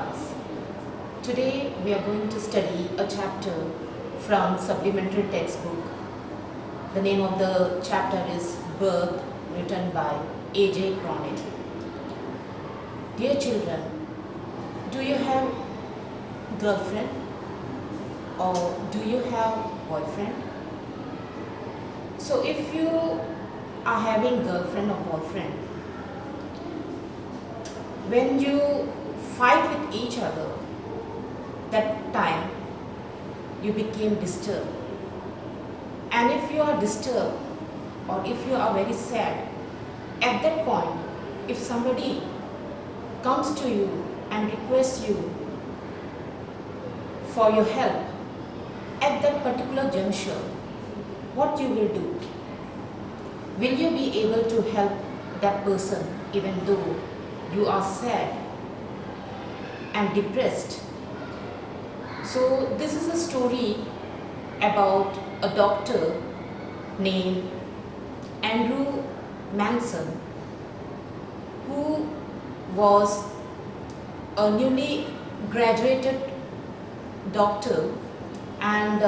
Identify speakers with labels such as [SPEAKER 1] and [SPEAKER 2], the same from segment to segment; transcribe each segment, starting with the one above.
[SPEAKER 1] class. Today we are going to study a chapter from supplementary textbook. The name of the chapter is Birth, written by A.J. Cronin. Dear children, do you have girlfriend or do you have boyfriend? So if you are having girlfriend or boyfriend, when you fight with each other, that time you became disturbed. And if you are disturbed or if you are very sad, at that point, if somebody comes to you and requests you for your help, at that particular juncture, what you will do? Will you be able to help that person even though you are sad and depressed? So this is a story about a doctor named Andrew Manson, who was a newly graduated doctor, and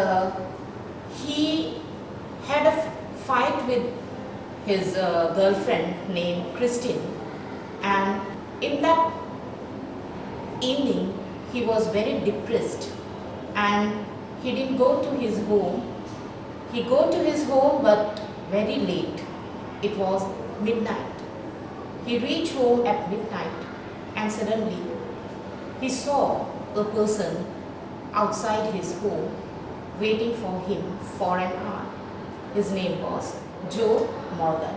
[SPEAKER 1] he had a fight with his girlfriend named Christine, and in that evening he was very depressed and he didn't go to his home. He go to his home but very late. It was midnight. He reached home at midnight and suddenly he saw a person outside his home waiting for him for an hour. His name was Joe Morgan.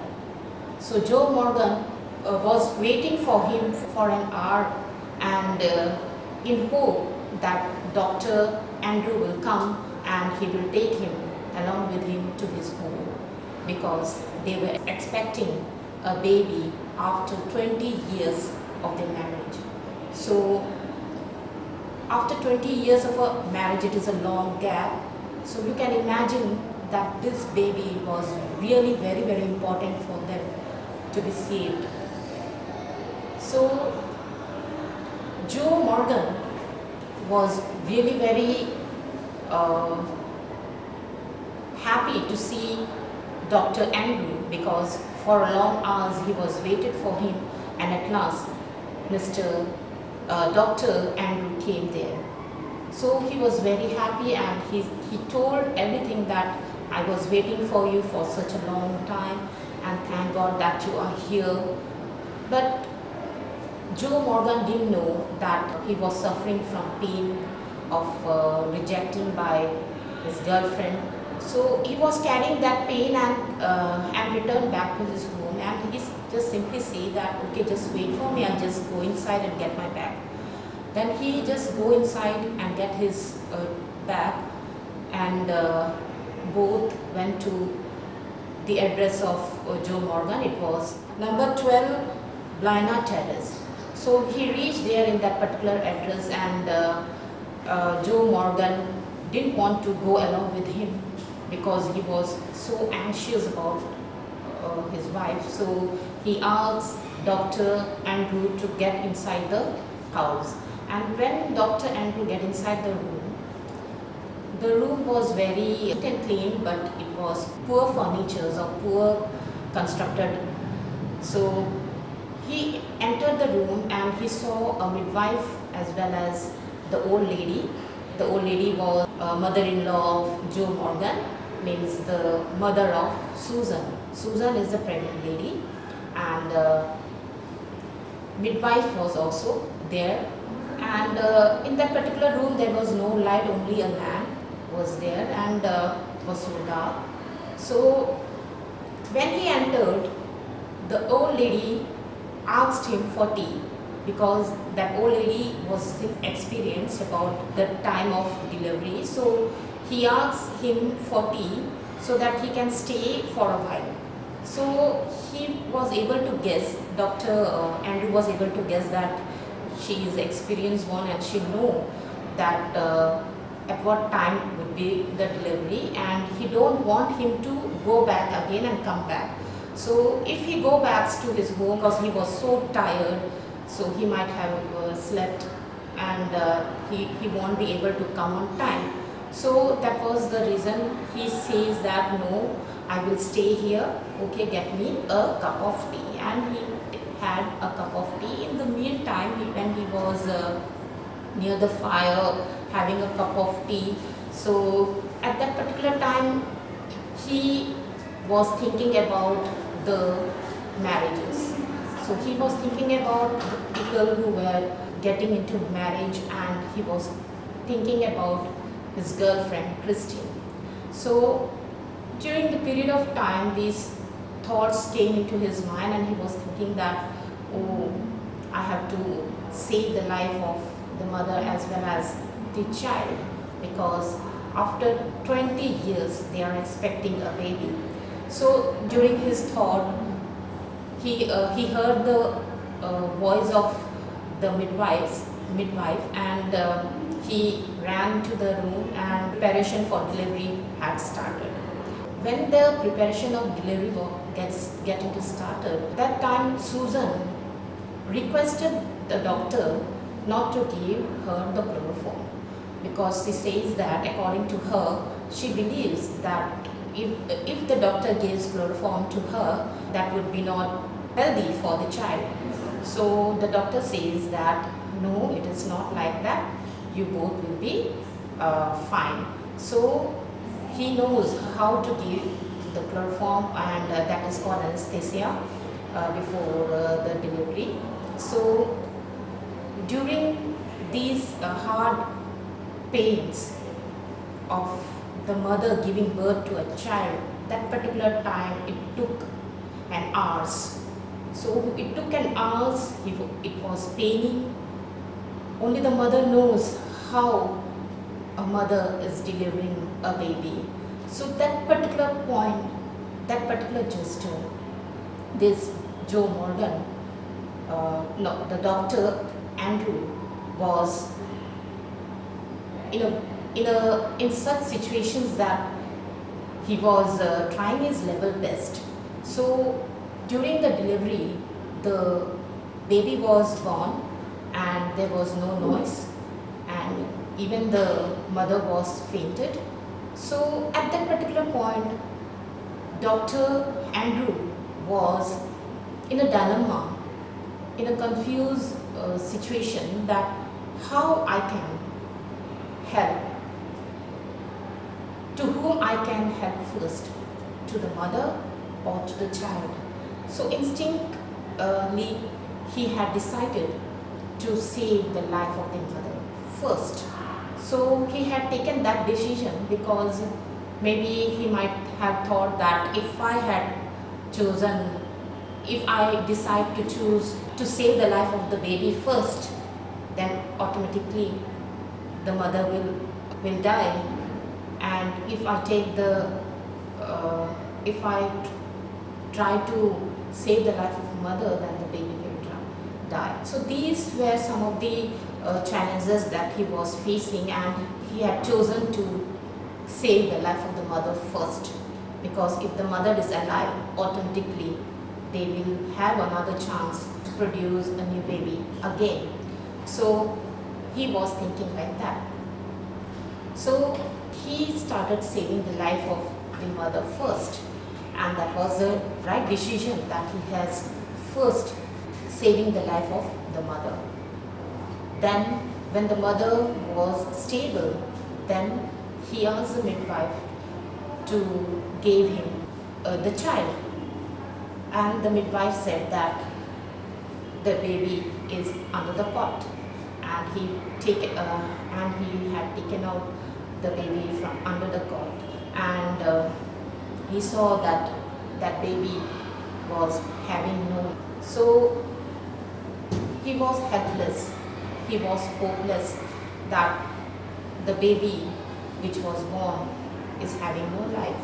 [SPEAKER 1] So Joe Morgan was waiting for him for an hour and in hope that Dr. Andrew will come and he will take him along with him to his home, because they were expecting a baby after 20 years of their marriage. So after 20 years of a marriage, it is a long gap. So you can imagine that this baby was really very, very important for them to be saved. So Joe Morgan was really very happy to see Dr. Andrew, because for long hours he was waited for him, and at last Dr. Andrew came there. So he was very happy and he told everything, that I was waiting for you for such a long time and thank God that you are here. But Joe Morgan didn't know that he was suffering from pain of rejecting by his girlfriend. So he was carrying that pain and returned back to his home, and he just simply say that, okay, just wait for me, I'll just go inside and get my bag. Then he just go inside and get his bag, and both went to the address of Joe Morgan. It was number 12 Blina Terrace. So he reached there in that particular address, and Joe Morgan didn't want to go along with him because he was so anxious about his wife. So he asked Dr. Andrew to get inside the house. And when Dr. Andrew get inside the room was very neat and clean, but it was poor furnitures or poor constructed. So he entered the room and he saw a midwife as well as the old lady. The old lady was mother-in-law of Joe Morgan, means the mother of Susan. Susan is the pregnant lady, and midwife was also there. And in that particular room there was no light, only a lamp was there, and was so dark. So when he entered, the old lady asked him for tea, because that old lady was experienced about the time of delivery. So he asked him for tea so that he can stay for a while. So he was able to guess, Dr. Andrew was able to guess that she is experienced one and she know that at what time would be the delivery, and he don't want him to go back again and come back. So if he go back to his home, because he was so tired, so he might have slept and he won't be able to come on time. So that was the reason he says that no, I will stay here, okay, get me a cup of tea. And he had a cup of tea. In the meantime, when he was near the fire having a cup of tea, so at that particular time he was thinking about the marriages. So he was thinking about the people who were getting into marriage, and he was thinking about his girlfriend Christine. So during the period of time, these thoughts came into his mind, and he was thinking that, oh, I have to save the life of the mother as well as the child, because after 20 years they are expecting a baby. So during his thought, he heard the voice of the midwife, and he ran to the room, and preparation for delivery had started. When the preparation of delivery getting started, that time Susan requested the doctor not to give her the chloroform, because she says that according to her, she believes that if the doctor gives chloroform to her, that would be not healthy for the child. So the doctor says that no, it is not like that, you both will be fine. So he knows how to give the chloroform, and that is called anesthesia before the delivery. So during these hard pains of the mother giving birth to a child, that particular time it took an hours. So it took an hours, it was paining. Only the mother knows how a mother is delivering a baby. So that particular point, that particular gesture, this Joe Morgan, the doctor Andrew, was in such situations that he was trying his level best. So during the delivery, the baby was born and there was no noise, and even the mother was fainted. So at that particular point, Dr. Andrew was in a dilemma, in a confused situation, that how I can help, to whom I can help first, to the mother or to the child. So instinctively he had decided to save the life of the mother first. So he had taken that decision because maybe he might have thought that if I decide to choose to save the life of the baby first, then automatically the mother will die. And if I try to save the life of mother, then the baby will die. So these were some of the challenges that he was facing, and he had chosen to save the life of the mother first, because if the mother is alive, automatically they will have another chance to produce a new baby again. So he was thinking like that. So he started saving the life of the mother first, and that was the right decision, that he has first saving the life of the mother. Then when the mother was stable, then he asked the midwife to give him the child, and the midwife said that the baby is under the cot, and he had taken out the baby from under the cot, and he saw that that baby was having no. So he was helpless, he was hopeless that the baby which was born is having no life.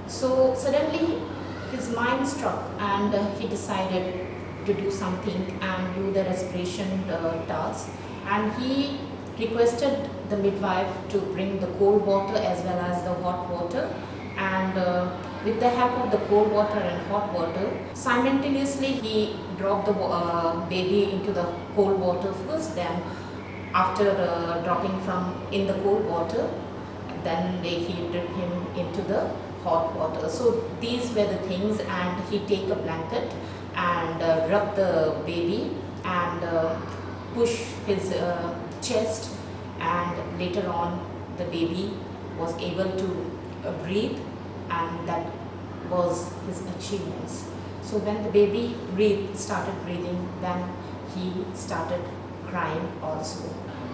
[SPEAKER 1] So suddenly his mind struck, and he decided to do something and do the respiration task, and he requested the midwife to bring the cold water as well as the hot water, and with the help of the cold water and hot water, simultaneously he dropped the baby into the cold water first, then after dropping from in the cold water, then he dipped him into the hot water. So these were the things, and he take a blanket and rub the baby and push his chest, and later on the baby was able to breathe, and that was his achievements. So when the baby started breathing, then he started crying also.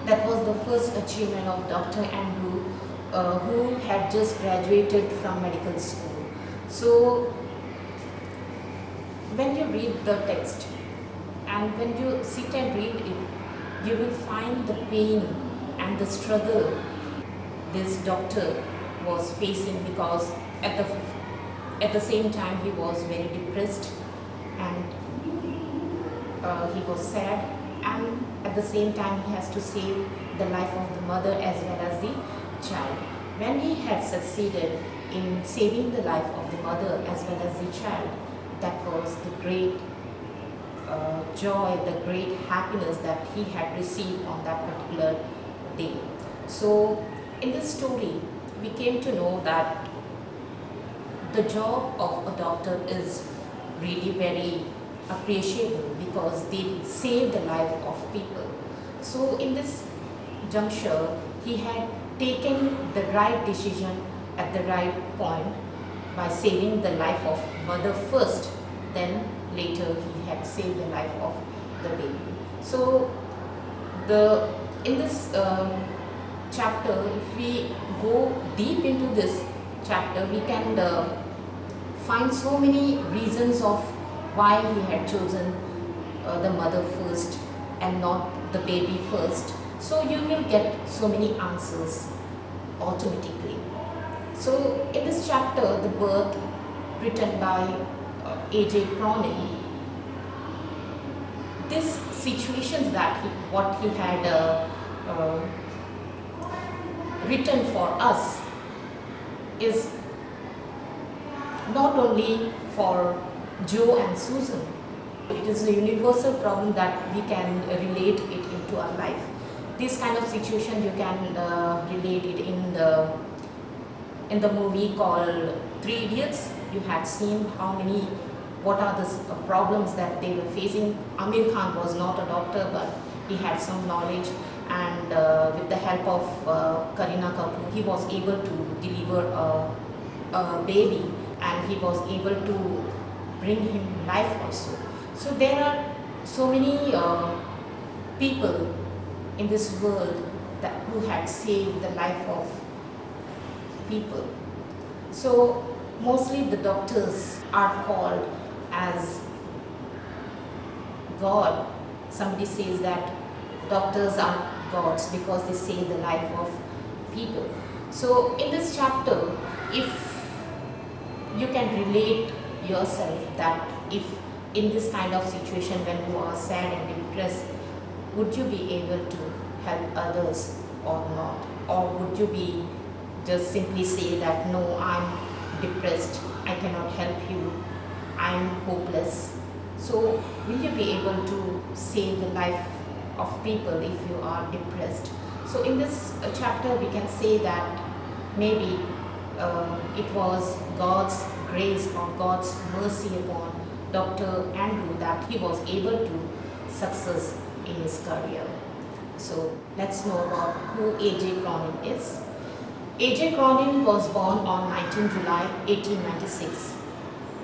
[SPEAKER 1] That was the first achievement of Dr. Andrew, who had just graduated from medical school. So when you read the text and when you sit and read it, you will find the pain and the struggle this doctor was facing, because at the same time he was very depressed, and he was sad, and at the same time he has to save the life of the mother as well as the child. When he had succeeded in saving the life of the mother as well as the child, that was the great joy, the great happiness that he had received on that particular day. So in this story, we came to know that the job of a doctor is really very appreciable, because they save the life of people. So in this juncture, he had taken the right decision at the right point by saving the life of mother first, then later he had saved the life of the baby. So in this chapter, if we go deep into this chapter, we can find so many reasons of why he had chosen the mother first and not the baby first. So you will get so many answers automatically. So in this chapter, The Birth, written by A.J. Cronin, these situations that what he had written for us is not only for Joe and Susan. It is a universal problem that we can relate it into our life. This kind of situation you can relate it in the movie called Three Idiots. You had seen what are the problems that they were facing. Amir Khan was not a doctor, but he had some knowledge, and with the help of Kareena Kapoor, he was able to deliver a baby, and he was able to bring him life also. So there are so many people in this world who had saved the life of people. So mostly the doctors are called as God. Somebody says that doctors are gods because they save the life of people. So in this chapter, if you can relate yourself that if in this kind of situation when you are sad and depressed, would you be able to help others or not? Or would you be just simply say that no, I'm depressed, I cannot help you, I'm hopeless. So will you be able to save the life of people if you are depressed? So in this chapter we can say that maybe it was God's grace or God's mercy upon Dr. Andrew that he was able to success in his career. So let's know about who A.J. Cronin is. A.J. Cronin was born on 19 July 1896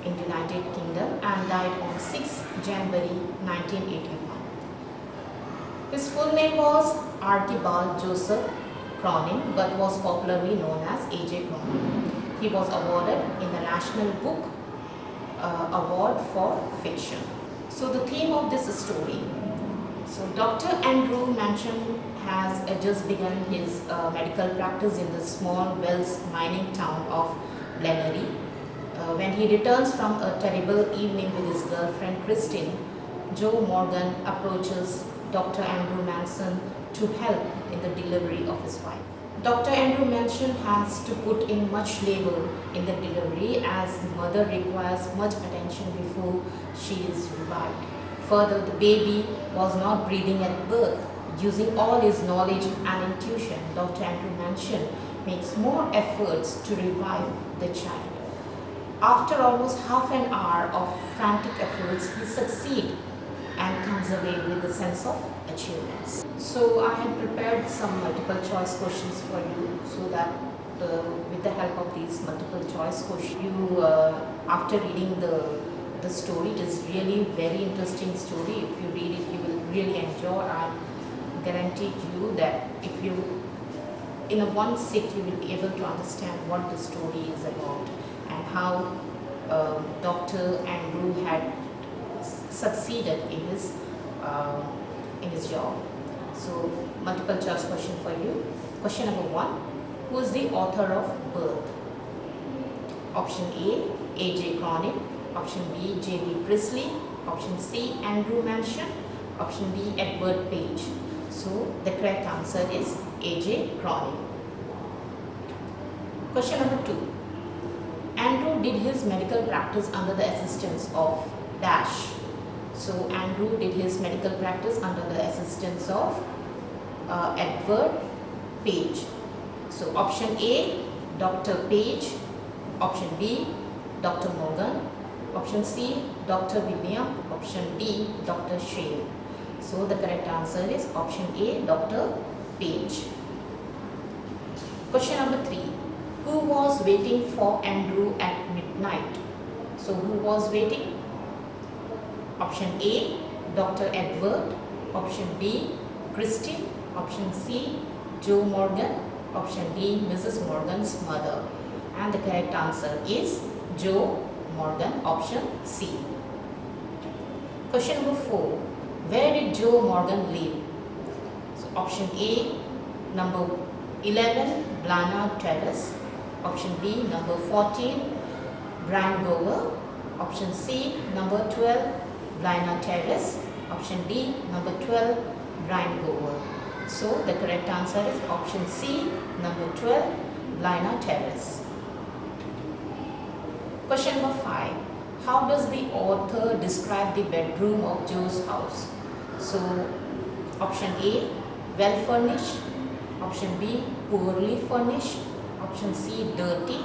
[SPEAKER 1] in the United Kingdom and died on 6 January 1981. His full name was Archibald Joseph Cronin, but was popularly known as A.J. Cronin. He was awarded in the National Book Award for Fiction. So the theme of this story. So Dr. Andrew Mansion has just begun his medical practice in the small Wells mining town of Blenhery. When he returns from a terrible evening with his girlfriend Christine, Joe Morgan approaches Dr. Andrew Manson to help in the delivery of his wife. Dr. Andrew Manson has to put in much labor in the delivery as the mother requires much attention before she is revived. Further, the baby was not breathing at birth Using all his knowledge and intuition, Dr. Andrew Mansion makes more efforts to revive the child. After almost half an hour of frantic efforts, he succeeds and comes away with a sense of achievements. So I have prepared some multiple choice questions for you, so that with the help of these multiple choice questions, you after reading the story, it is really very interesting story. If you read it, you will really enjoy. I guarantee you that if you in a one sit, you will be able to understand what the story is about and how Dr. Andrew had succeeded in his job. So multiple choice question for you. Question number 1. Who is the author of Birth? Option A, A.J. Cronin. Option B, J.B. Priestley. Option C, Andrew Mansion. Option D, Edward Page. So the correct answer is A.J. Cronin. Question number 2. Andrew did his medical practice under the assistance of dash. So Andrew did his medical practice under the assistance of Edward Page. So option A, Dr. Page. Option B, Dr. Morgan. Option C, Dr. William. Option D, Dr. Shane. So the correct answer is option A, Dr. Page. Question number 3. Who was waiting for Andrew at midnight? So who was waiting? Option A, Dr. Edward. Option B, Christine. Option C, Joe Morgan. Option D, Mrs. Morgan's mother. And the correct answer is Joe Morgan, option C. Question number 4. Where did Joe Morgan live? So option A, number 11, Blana Terrace. Option B, number 14, Brian Gower. Option C, number 12, Blana Terrace. Option D, number 12, Brian Gower. So the correct answer is option C, number 12, Blana Terrace. Question number 5. How does the author describe the bedroom of Joe's house? So option A, well furnished. Option B, poorly furnished. Option C, dirty.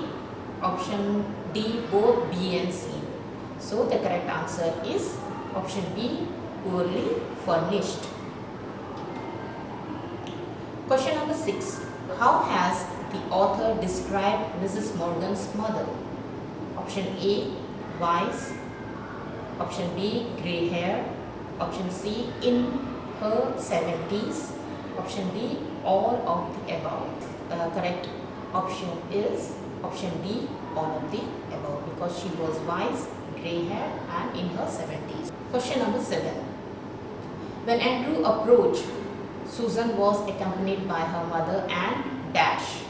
[SPEAKER 1] Option D, both B and C. So the correct answer is option B, poorly furnished. Question number 6. How has the author described Mrs. Morgan's mother? Option A, wise. Option B, grey hair. Option C, in her 70s. Option D, all of the above. Correct option is option D, all of the above, because she was wise, grey hair and in her 70s. Question number 7. When Andrew approached, Susan was accompanied by her mother and dash.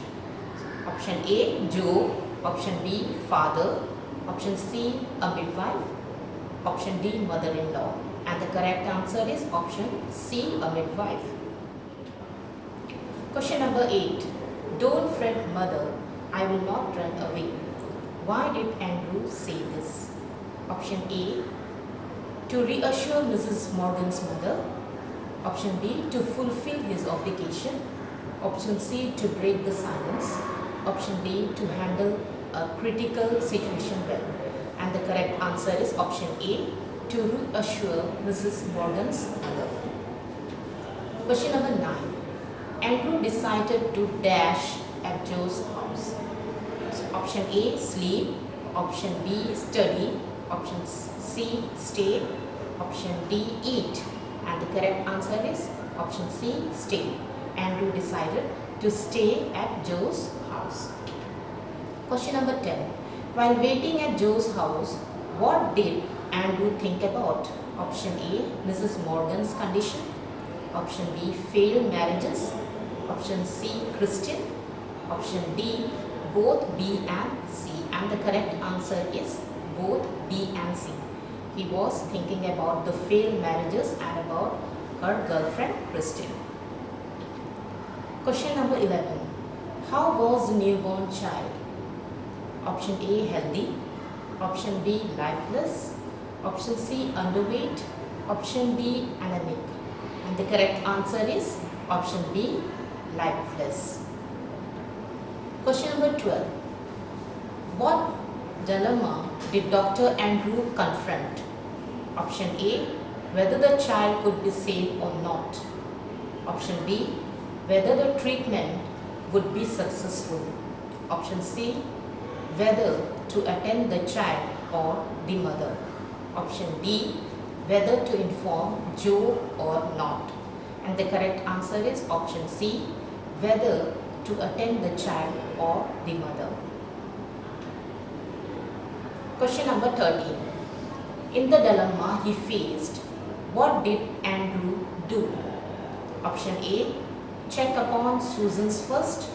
[SPEAKER 1] Option A, Joe. Option B, father. Option C, a midwife. Option D, mother-in-law. And the correct answer is option C, a midwife. Question number 8. Don't fret, mother, I will not run away. Why did Andrew say this? Option A, to reassure Mrs. Morgan's mother. Option B, to fulfill his obligation. Option C, to break the silence. Option D, to handle a critical situation well. And the correct answer is option A, to reassure Mrs. Morgan's mother. Question number 9. Andrew decided to dash at Joe's house. So option A, sleep. Option B, study. Option C, stay. Option D, eat. And the correct answer is option C, stay. Andrew decided to stay at Joe's house. Question number 10. While waiting at Joe's house, what did Andrew think about? Option A, Mrs. Morgan's condition. Option B, failed marriages. Option C, Christian. Option D, both B and C. And the correct answer is both B and C. He was thinking about the failed marriages and about her girlfriend, Christian. Question number 11. How was the newborn child? Option A, healthy. Option B, lifeless. Option C, underweight. Option D, anemic. And the the correct answer is option B, lifeless. Question number 12. What dilemma did Dr. Andrew confront? Option A, whether the child could be saved or not. Option B, whether the treatment would be successful. Option C, whether to attend the child or the mother. Option D, whether to inform Joe or not. And the correct answer is option C, whether to attend the child or the mother. Question number 13. In the dilemma he faced, what did Andrew do? Option A, check upon Susan's first.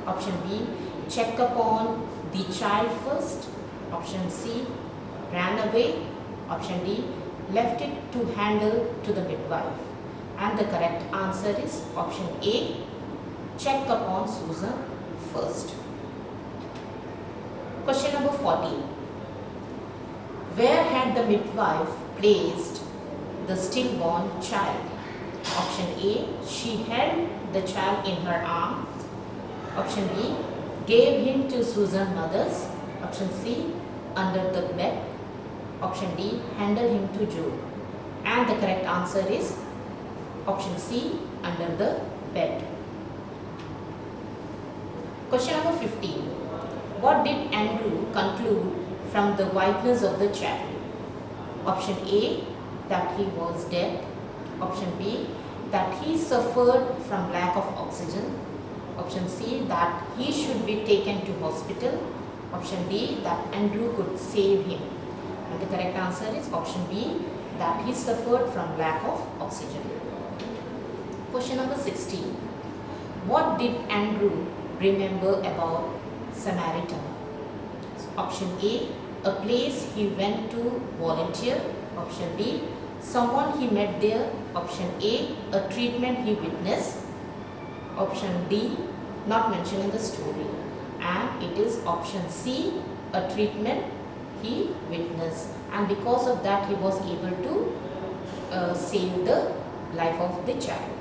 [SPEAKER 1] Option B, check upon the child first. Option C, ran away. Option D, left it to handle to the midwife. And the correct answer is option A, check upon Susan first. Question number 14. Where had the midwife placed the stillborn child? Option A, she held the child in her arms. Option B, gave him to Susan's mother's. Option C, under the bed. Option D, handed him to Joe. And the correct answer is option C, under the bed. Question number 15. What did Andrew conclude from the whiteness of the child? Option A, that he was dead. Option B, that he suffered from lack of oxygen. Option C, that he should be taken to hospital. Option D, that Andrew could save him. And the correct answer is option B, that he suffered from lack of oxygen. Question number 16. What did Andrew remember about Samaritan? Option A, a place he went to volunteer. Option B, someone he met there. Option A, a treatment he witnessed. Option D, not mentioned in the story. And it is option C, a treatment he witnessed. And because of that, he was able to save the life of the child.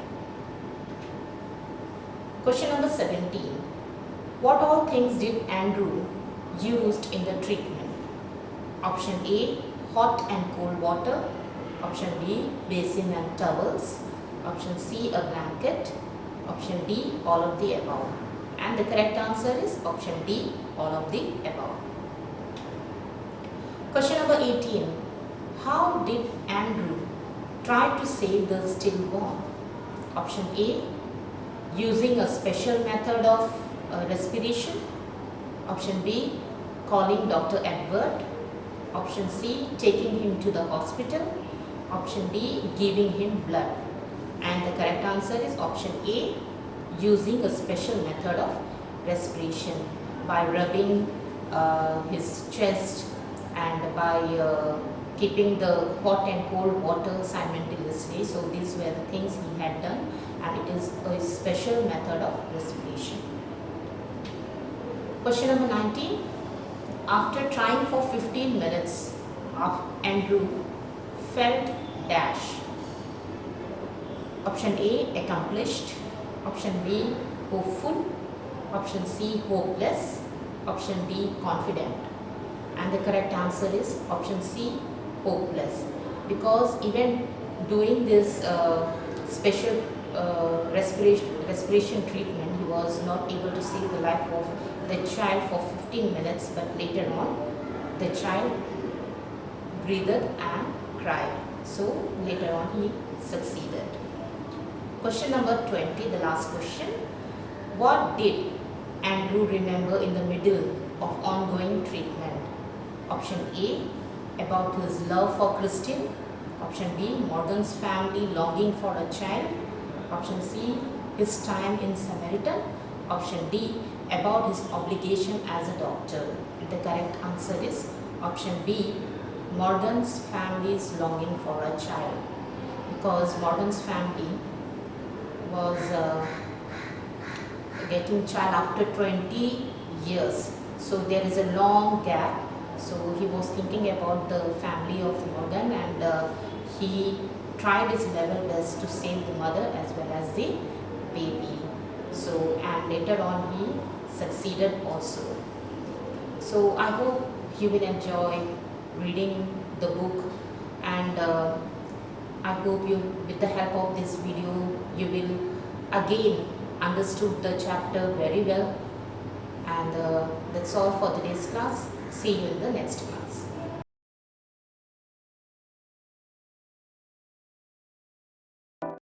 [SPEAKER 1] Question number 17. What all things did Andrew used in the treatment? Option A, hot and cold water. Option B, basin and towels. Option C, a blanket. Option D, all of the above. And the correct answer is option D, all of the above. Question number 18. How did Andrew try to save the stillborn? Option A, using a special method of respiration. Option B, calling Dr. Edward. Option C, taking him to the hospital. Option D, giving him blood. And the correct answer is option A, using a special method of respiration by rubbing his chest and by keeping the hot and cold water simultaneously. So these were the things he had done, and it is a special method of respiration. Question number 19. After trying for 15 minutes, Andrew felt dash. Option A, accomplished. Option B, hopeful. Option C, hopeless. Option D, confident. And the correct answer is option C, hopeless. Because even doing this special respiration treatment, he was not able to save the life of the child for 15 minutes, but later on the child breathed and cried. So later on he succeeded. Question number 20, the last question. What did Andrew remember in the middle of ongoing treatment? Option A, about his love for Christian. Option B, Morgan's family longing for a child. Option C, his time in Samaritan. Option D, about his obligation as a doctor. The correct answer is option B, Morgan's family's longing for a child. Because Morgan's family was getting child after 20 years. So there is a long gap. So he was thinking about the family of Morgan, and he tried his level best to save the mother as well as the baby. So, and later on he succeeded also. So I hope you will enjoy reading the book, and I hope you, with the help of this video, you will again understood the chapter very well. And that's all for today's class. See you in the next class.